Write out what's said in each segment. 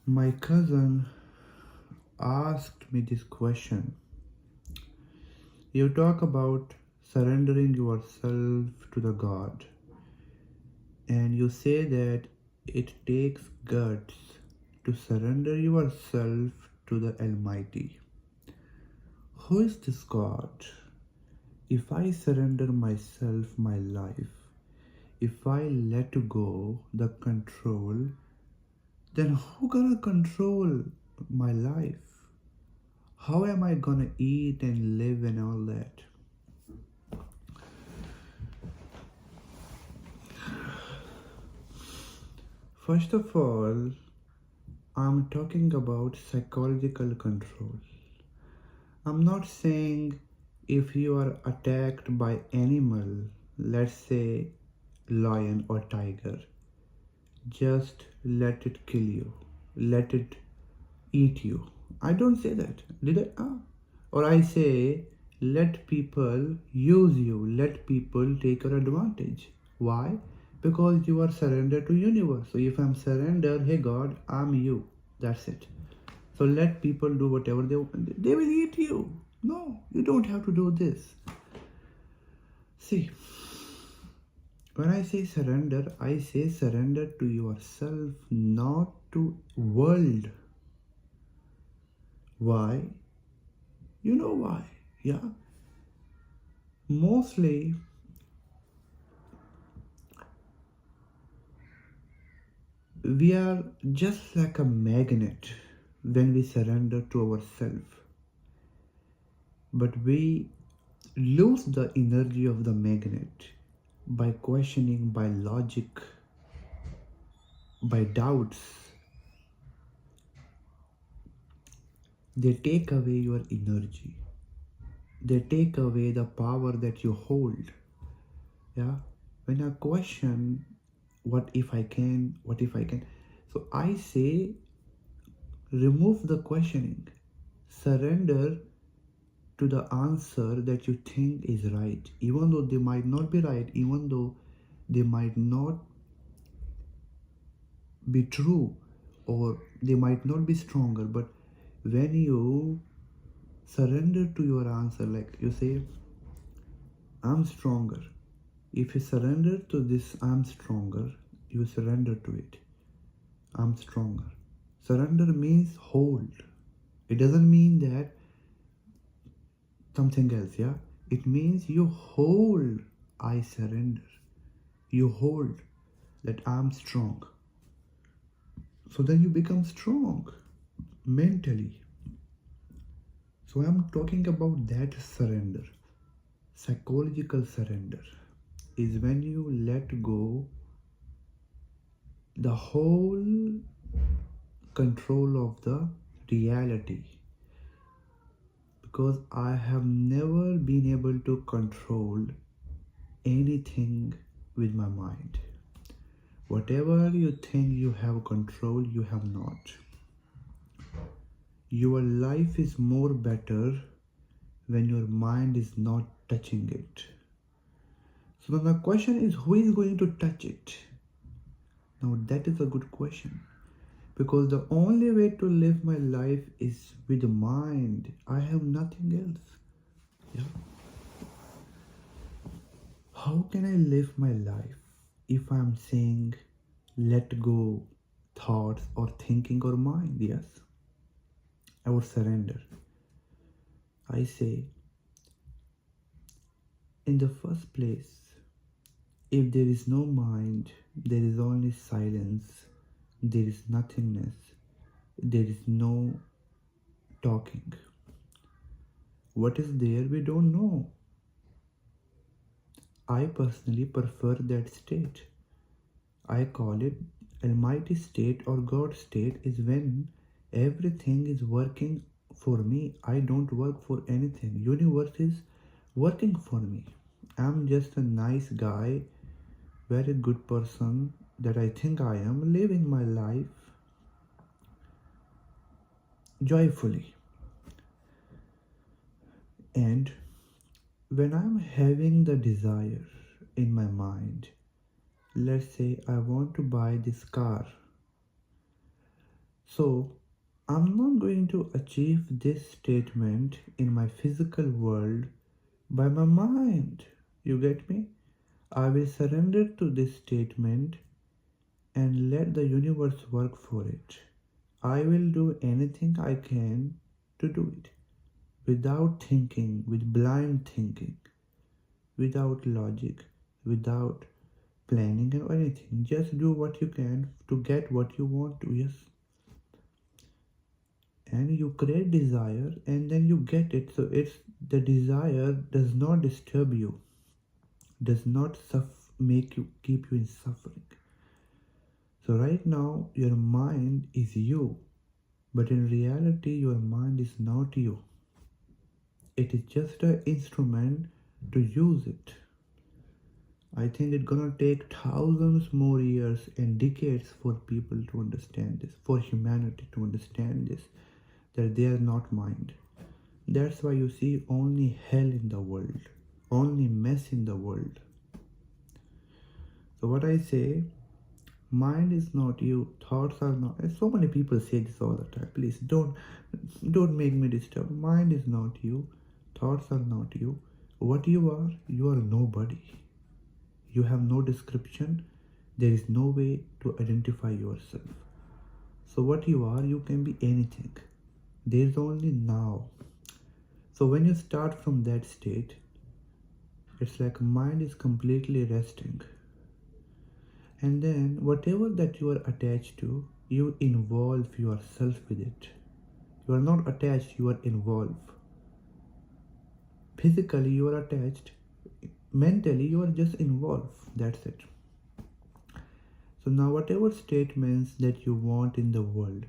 My cousin asked me this question. You talk about surrendering yourself to the God, and you say that it takes guts to surrender yourself to the Almighty. Who is this God? If I surrender myself, my life, if I let go the control, then who gonna control my life? How am I gonna eat and live and all that? First of all, I'm talking about psychological control. I'm not saying if you are attacked by animal, let's say lion or tiger, just let it kill you. Let it eat you. I don't say that. Did I? Or I say, let people use you. Let people take your advantage. Why? Because you are surrendered to universe. So if I'm surrendered, hey God, I'm you. That's it. So let people do whatever they want. They will eat you. No, you don't have to do this. See, when I say surrender to yourself, not to world. Why? You know why? Yeah. Mostly we are just like a magnet when we surrender to ourselves. But we lose the energy of the magnet by questioning, by logic, by doubts. They take away your energy. They take away the power that you hold. Yeah. When I question, what if I can, what if I can, so I say remove the questioning, surrender to the answer that you think is right, even though they might not be right, even though they might not be true, or they might not be stronger. But when you surrender to your answer, like you say, I'm stronger. If you surrender to this, I'm stronger, you surrender to it. I'm stronger. Surrender means hold. It doesn't mean that something else, yeah? It means you hold, I surrender. You hold that I'm strong. So then you become strong mentally. So I'm talking about that surrender. Psychological surrender is when you let go the whole control of the reality. Because I have never been able to control anything with my mind. Whatever you think you have control, you have not. Your life is more better when your mind is not touching it. So then the question is, who is going to touch it? Now that is a good question. Because the only way to live my life is with the mind. I have nothing else. Yeah. How can I live my life if I'm saying let go thoughts or thinking or mind? Yes. I would surrender. I say, in the first place, if there is no mind, there is only silence, there is nothingness, there is no talking. What is there, we don't know. I personally prefer that state. I call it Almighty state or God state is when everything is working for me. I don't work for anything. Universe is working for me. I'm just a nice guy, very good person that I think I am, living my life joyfully. And when I'm having the desire in my mind, let's say I want to buy this car. So I'm not going to achieve this statement in my physical world by my mind. You get me? I will surrender to this statement and let the universe work for it. I will do anything I can to do it without thinking, with blind thinking, without logic, without planning or anything. Just do what you can to get what you want to, yes. And you create desire and then you get it. So it's the desire does not disturb you, does not make you keep you in suffering. So right now your mind is you, but in reality your mind is not you. It is just an instrument to use it. I think it's gonna take thousands more years and decades for people to understand this, for humanity to understand this, that they are not mind. That's why you see only hell in the world, only mess in the world. So what I say, mind is not you, thoughts are not. And so many people say this all the time. Please don't make me disturb. Mind is not you, thoughts are not you. What you are nobody. You have no description. There is no way to identify yourself. So what you can be anything. There is only now. So when you start from that state, it's like mind is completely resting. And then whatever that you are attached to, you involve yourself with it. You are not attached, you are involved. Physically you are attached, mentally you are just involved. That's it. So now whatever statements that you want in the world,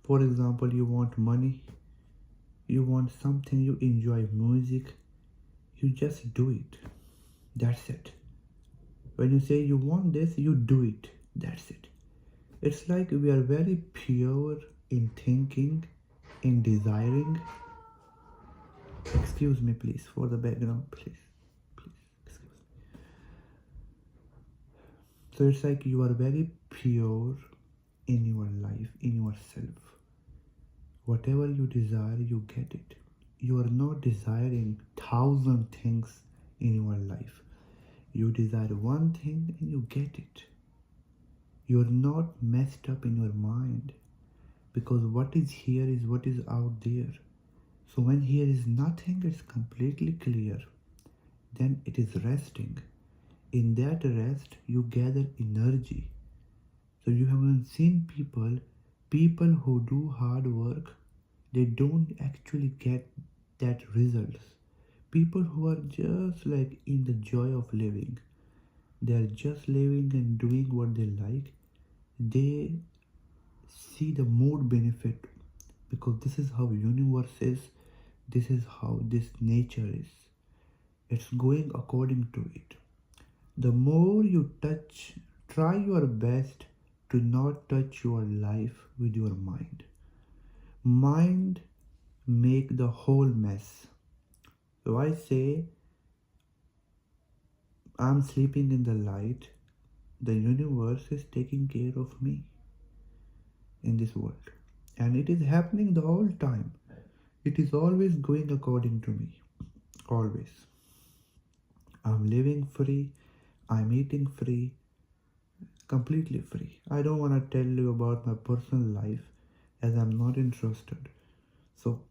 for example, you want money, you want something, you enjoy music, you just do it. That's it. When you say you want this, you do it. That's it. It's like we are very pure in thinking, in desiring. Excuse me, please, for the background, please. Excuse me. So it's like you are very pure in your life, in yourself. Whatever you desire, you get it. You are not desiring 1,000 things in your life. You desire one thing and you get it. You are not messed up in your mind, because what is here is what is out there. So when here is nothing, it's completely clear. Then it is resting. In that rest, you gather energy. So you haven't seen people who do hard work, they don't actually get that results. People who are just like in the joy of living, they are just living and doing what they like, they see the more benefit, because this is how universe is, this is how this nature is. It's going according to it. The more you try your best to not touch your life with your mind. Mind make the whole mess. So I say, I'm sleeping in the light, the universe is taking care of me in this world, and it is happening the whole time. It is always going according to me, always. I'm living free, I'm eating free, completely free. I don't want to tell you about my personal life as I'm not interested. So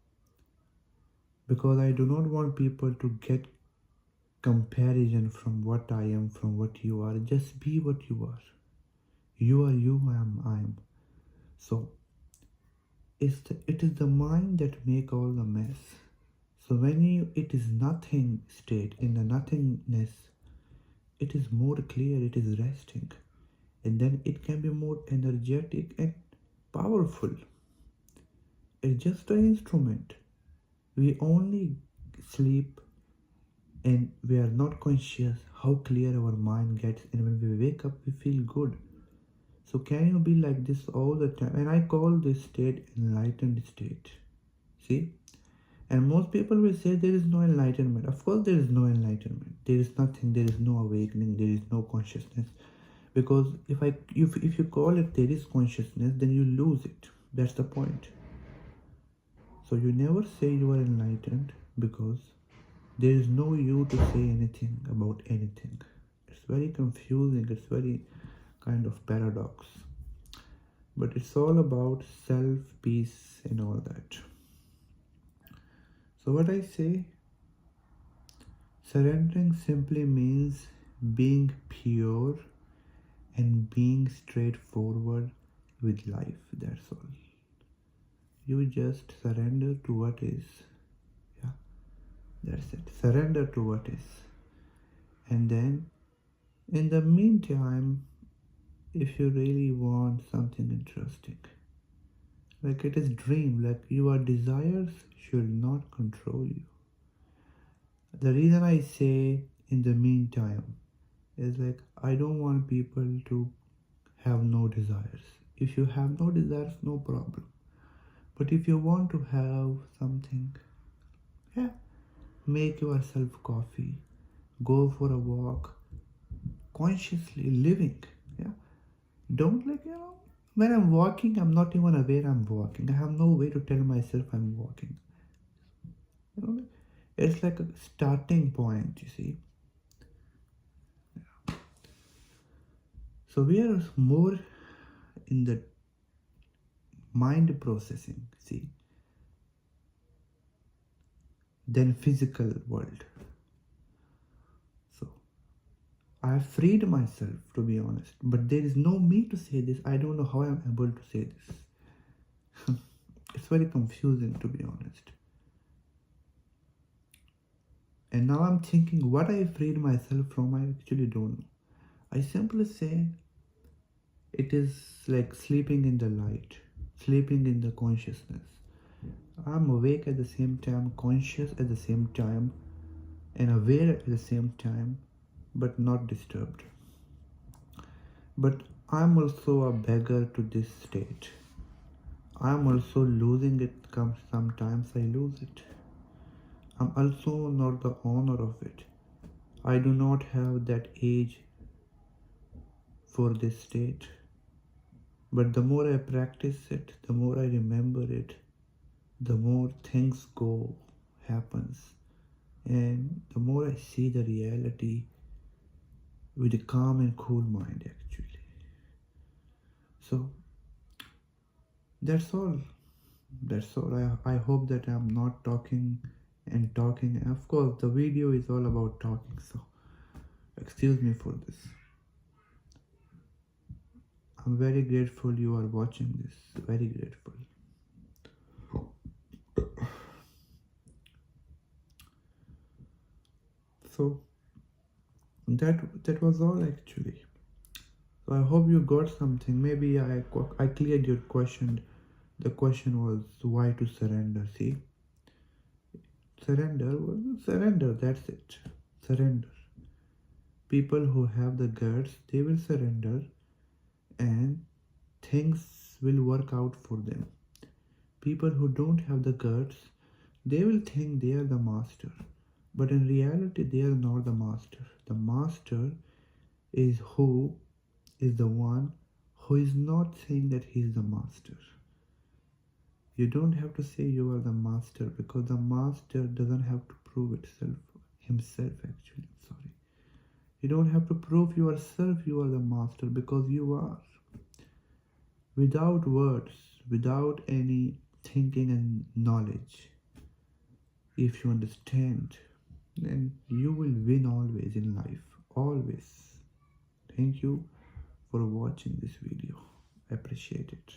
because I do not want people to get comparison from what I am, from what you are. Just be what you are. You are you, I am. So it is the mind that make all the mess. So when it is nothing state, in the nothingness, it is more clear, it is resting. And then it can be more energetic and powerful. It's just an instrument. We only sleep and we are not conscious how clear our mind gets, and when we wake up we feel good. So can you be like this all the time? And I call this state enlightened state. See? And most people will say there is no enlightenment. Of course there is no enlightenment. There is nothing, there is no awakening, there is no consciousness. Because if you call it there is consciousness, then you lose it. That's the point. So you never say you are enlightened because there is no you to say anything about anything. It's very confusing, it's very kind of paradox. But it's all about self, peace, and all that. So, what I say, surrendering simply means being pure and being straightforward with life. That's all. You just surrender to what is. Yeah, that's it. Surrender to what is. And then, in the meantime, if you really want something interesting, like it is dream, like your desires should not control you. The reason I say in the meantime is like I don't want people to have no desires. If you have no desires, no problem. But if you want to have something, yeah, make yourself coffee, go for a walk, consciously living. Yeah, don't when I'm walking, I'm not even aware I'm walking. I have no way to tell myself I'm walking. You know, it's like a starting point, you see. So we are more in the mind processing, see, than physical world. So I have freed myself, to be honest, but there is no me to say this. I don't know how I'm able to say this. It's very confusing, to be honest. And now I'm thinking what I freed myself from, I actually don't know. I simply say it is like sleeping in the light, sleeping in the consciousness. I'm awake at the same time, conscious at the same time, and aware at the same time, but not disturbed. But I'm also a beggar to this state. I'm also losing it. Sometimes I lose it. I'm also not the owner of it. I do not have that age for this state. But the more I practice it, the more I remember it, the more things happens, and the more I see the reality with a calm and cool mind, actually. So that's all. That's all. I hope that I'm not talking and talking. And of course, the video is all about talking, so excuse me for this. I'm very grateful you are watching this. Very grateful. So that was all actually. So I hope you got something. Maybe I cleared your question. The question was why to surrender. See, surrender. That's it. Surrender. People who have the guts, they will surrender, and things will work out for them. People who don't have the guts, they will think they are the master, but in reality, they are not the master. The master is the one who is not saying that he is the master. You don't have to say you are the master because the master doesn't have to prove himself actually. Sorry. You don't have to prove yourself you are the master because you are. Without words, without any thinking and knowledge, if you understand, then you will win always in life. Always. Thank you for watching this video. I appreciate it.